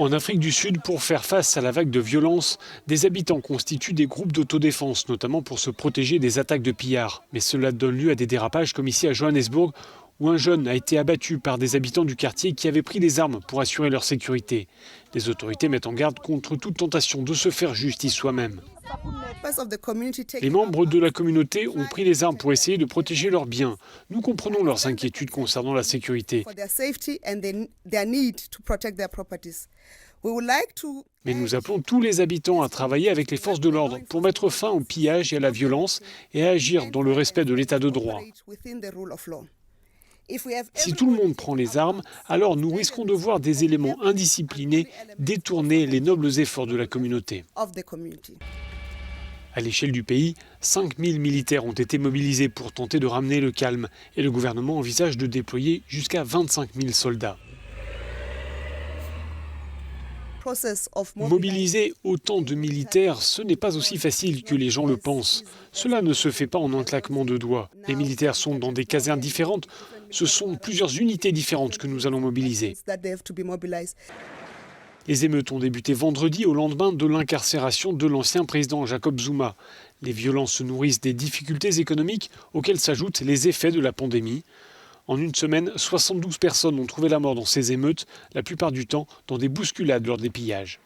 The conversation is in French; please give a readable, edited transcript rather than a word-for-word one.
En Afrique du Sud, pour faire face à la vague de violence, des habitants constituent des groupes d'autodéfense, notamment pour se protéger des attaques de pillards. Mais cela donne lieu à des dérapages comme ici à Johannesburg, où un jeune a été abattu par des habitants du quartier qui avaient pris les armes pour assurer leur sécurité. Les autorités mettent en garde contre toute tentation de se faire justice soi-même. Les membres de la communauté ont pris les armes pour essayer de protéger leurs biens. Nous comprenons leurs inquiétudes concernant la sécurité. Mais nous appelons tous les habitants à travailler avec les forces de l'ordre pour mettre fin au pillage et à la violence et à agir dans le respect de l'état de droit. Si tout le monde prend les armes, alors nous risquons de voir des éléments indisciplinés détourner les nobles efforts de la communauté. À l'échelle du pays, 5000 militaires ont été mobilisés pour tenter de ramener le calme et le gouvernement envisage de déployer jusqu'à 25 000 soldats. Mobiliser autant de militaires, ce n'est pas aussi facile que les gens le pensent. Cela ne se fait pas en un claquement de doigts. Les militaires sont dans des casernes différentes. Ce sont plusieurs unités différentes que nous allons mobiliser. Les émeutes ont débuté vendredi au lendemain de l'incarcération de l'ancien président Jacob Zuma. Les violences se nourrissent des difficultés économiques auxquelles s'ajoutent les effets de la pandémie. En une semaine, 72 personnes ont trouvé la mort dans ces émeutes, la plupart du temps dans des bousculades lors des pillages.